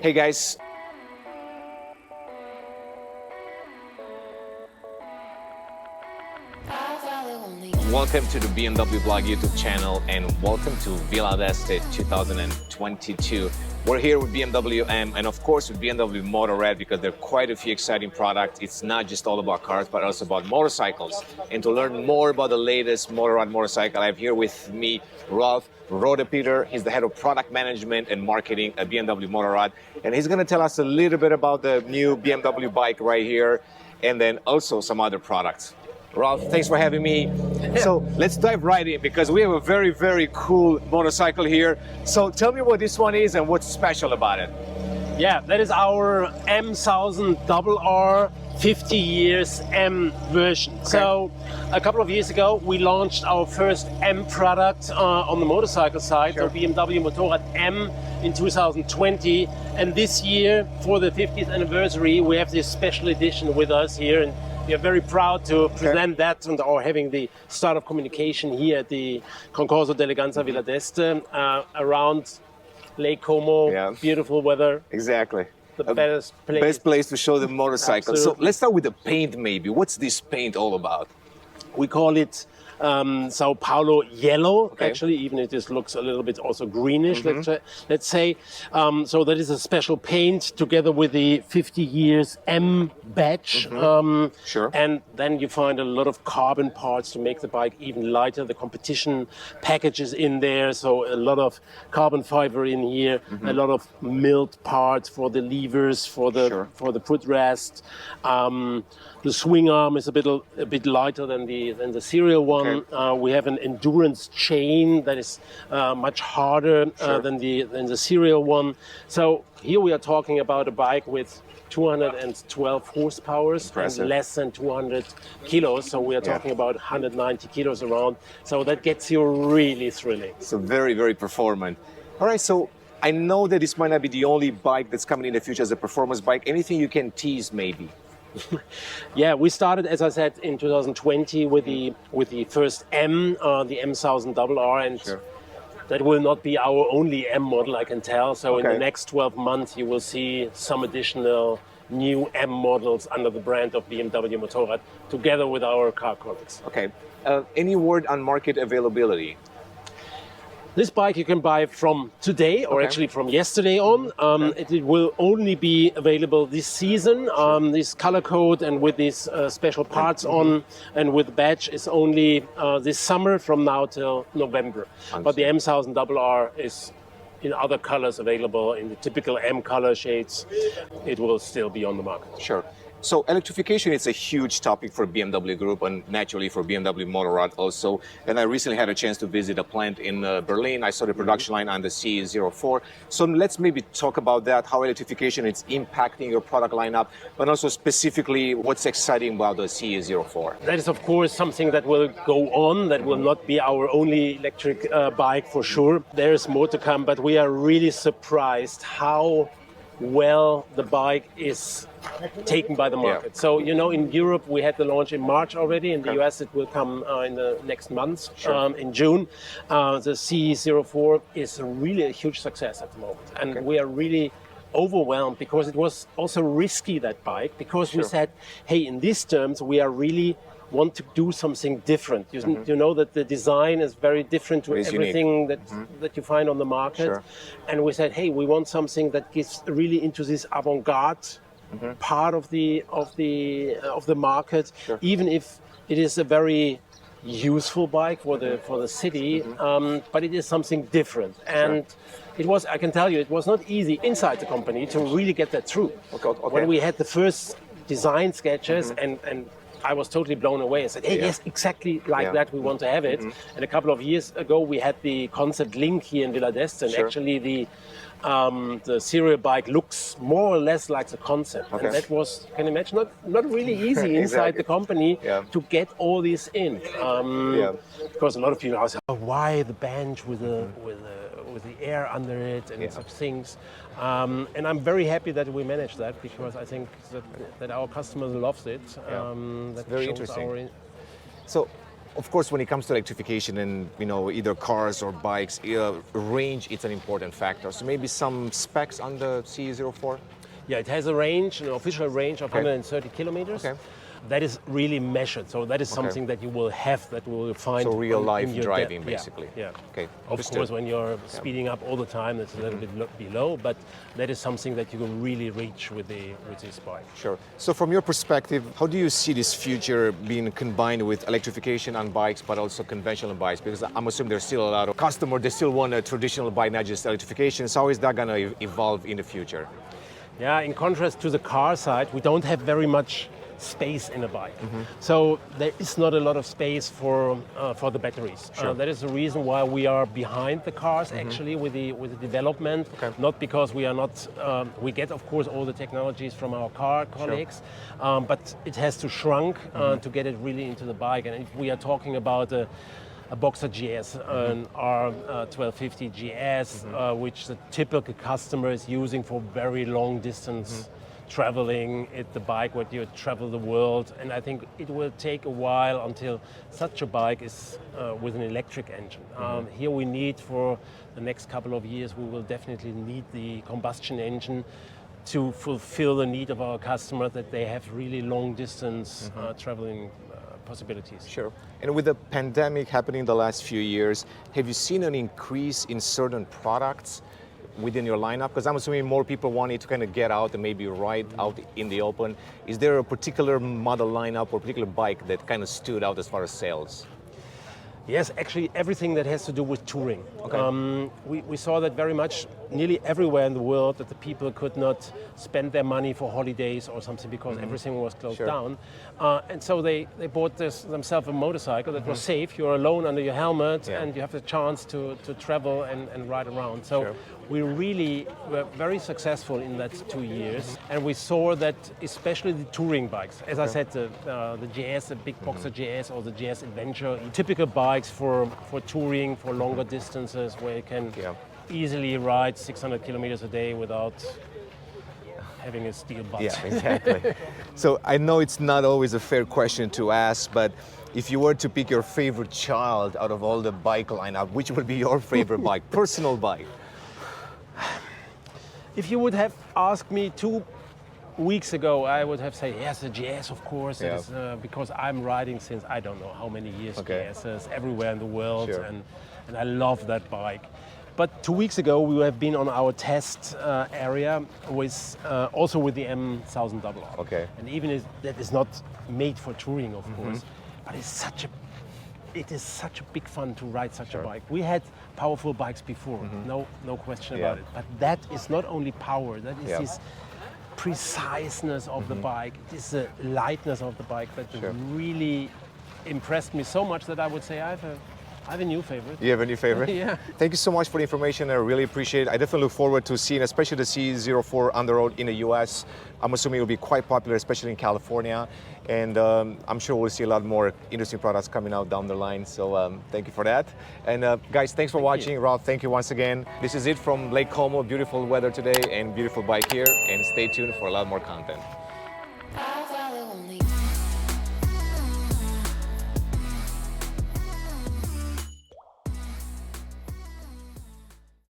Hey guys. Welcome to the BMW Blog YouTube channel and welcome to Villa d'Este 2022. We're here with BMW M and of course with BMW Motorrad because there are quite a few exciting products. It's not just all about cars but also about motorcycles. And to learn more about the latest Motorrad motorcycle, I have here with me Ralf Rodepeter. He's the head of product management and marketing at BMW Motorrad. And he's going to tell us a little bit about the new BMW bike right here and then also some other products. Ralf, thanks for having me. So let's dive right in because we have a very, very cool motorcycle here. So tell me what this one is and what's special about it. Yeah, that is our M1000RR 50 years M version. Okay. So a couple of years ago, we launched our first M product on the motorcycle side, sure. So BMW Motorrad M in 2020. And this year, for the 50th anniversary, we have this special edition with us here. And we are very proud to present that and are having the start of communication here at the Concorso d'Eleganza Villa d'Este around Lake Como, yeah. Beautiful weather. Exactly. The best place to show the motorcycle. So let's start with the paint maybe. What's this paint all about? We call it Sao Paulo yellow, actually, even if this looks a little bit also greenish, let's say. So that is a special paint together with the 50 years M badge. Sure. And then you find a lot of carbon parts to make the bike even lighter. The competition package is in there, so a lot of carbon fiber in here, a lot of milled parts for the levers, for the footrest. The swing arm is a bit lighter than the serial one. We have an endurance chain that is much harder than the serial one. So here we are talking about a bike with 212 horsepower and less than 200 kilos. So we are talking about 190 kilos around. So that gets you really thrilling. So very, very performant. All right, so I know that this might not be the only bike that's coming in the future as a performance bike. Anything you can tease maybe? Yeah, we started, as I said, in 2020 with the first M, the M1000RR, and that will not be our only M model, I can tell. So in the next 12 months, you will see some additional new M models under the brand of BMW Motorrad, together with our car colleagues. Okay. Any word on market availability? This bike you can buy from today, or actually from yesterday on. It will only be available this season. This color code and with these special parts on and with badge is only this summer from now till November. But the M1000RR is in other colors available in the typical M color shades. It will still be on the market. Sure. So electrification is a huge topic for BMW Group and naturally for BMW Motorrad also. And I recently had a chance to visit a plant in Berlin. I saw the production line on the CE04. So let's maybe talk about that, how electrification is impacting your product lineup, but also specifically what's exciting about the CE04. That is, of course, something that will go on. That will not be our only electric bike for sure. There is more to come, but we are really surprised how well the bike is taken by the market. So, you know, in Europe we had the launch in March already. In the US it will come in the next months, in June. The CE04 is really a huge success at the moment. And we are really overwhelmed because it was also risky, that bike, because we said, hey, in these terms we are really want to do something different. You know that the design is very different to everything that you find on the market. And we said, hey, we want something that gets really into this avant-garde part of the market, even if it is a very useful bike for the city, but it is something different. And it was, I can tell you, it was not easy inside the company to really get that through. When we had the first design sketches and I was totally blown away. I said, hey, yes, exactly like that we want to have it. And a couple of years ago, we had the concept link here in Villa d'Este, and actually the serial bike looks more or less like the concept. And that was, can you imagine, not really easy inside the company to get all this in. Because a lot of people ask, oh, why the bench with the air under it and such things. And I'm very happy that we managed that, because I think that our customers loves it. That's very interesting. So Of course, when it comes to electrification and either cars or bikes, range it's an important factor. So maybe some specs on the CE04. Yeah, it has a range, an official range of 130 kilometers. Okay. That is really measured. So that is something that you will have, that you will find. So real life in your driving, yeah, basically. Yeah. Okay. Of course, when you're speeding up all the time, it's a little bit below, but that is something that you can really reach with this bike. Sure. So from your perspective, how do you see this future being combined with electrification on bikes, but also conventional bikes? Because I'm assuming there's still a lot of customers, they still want a traditional bike, not just electrification. So how is that going to evolve in the future? Yeah, in contrast to the car side, we don't have very much space in a bike. So there is not a lot of space for the batteries. Sure. That is the reason why we are behind the cars actually with the development. Not because we are not, we get of course all the technologies from our car colleagues, but it has to shrunk to get it really into the bike. And if we are talking about a Boxer GS, an R1250 GS, which the typical customer is using for very long distance traveling. It's the bike where you travel the world, and I think it will take a while until such a bike is with an electric engine. Here we need, for the next couple of years, we will definitely need the combustion engine to fulfill the need of our customer, that they have really long distance traveling possibilities. Sure. And with the pandemic happening the last few years, have you seen an increase in certain products within your lineup? Because I'm assuming more people wanting to kind of get out and maybe ride out in the open. Is there a particular model lineup or particular bike that kind of stood out as far as sales? Yes, actually everything that has to do with touring. Okay. We saw that very much nearly everywhere in the world, that the people could not spend their money for holidays or something because everything was closed down. And so they bought themselves a motorcycle that was safe. You're alone under your helmet and you have the chance to travel and ride around. So we really were very successful in that 2 years. And we saw that especially the touring bikes, as I said, the GS, the big Boxer GS or the GS Adventure, typical bikes for touring, for longer distances, where you can easily ride 600 kilometers a day without having a steel butt. Yeah, exactly. So I know it's not always a fair question to ask, but if you were to pick your favorite child out of all the bike lineup, which would be your favorite bike, personal bike? If you would have asked me 2 weeks ago, I would have said yes, the GS, of course, it's, because I'm riding since I don't know how many years GSs everywhere in the world, and I love that bike. But 2 weeks ago, we have been on our test area with also with the M1000RR. Okay. And even if that is not made for touring, of course, but it is such a big fun to ride such a bike. We had powerful bikes before, no question about it. But that is not only power, that is this preciseness of the bike, it is the lightness of the bike that really impressed me so much that I would say I have a new favorite. You have a new favorite? Yeah. Thank you so much for the information. I really appreciate it. I definitely look forward to seeing, especially the CE04 on the road in the US. I'm assuming it will be quite popular, especially in California. And I'm sure we'll see a lot more interesting products coming out down the line. So thank you for that. And guys, thanks for watching. Ralf, thank you once again. This is it from Lake Como. Beautiful weather today and beautiful bike here. And stay tuned for a lot more content. I follow only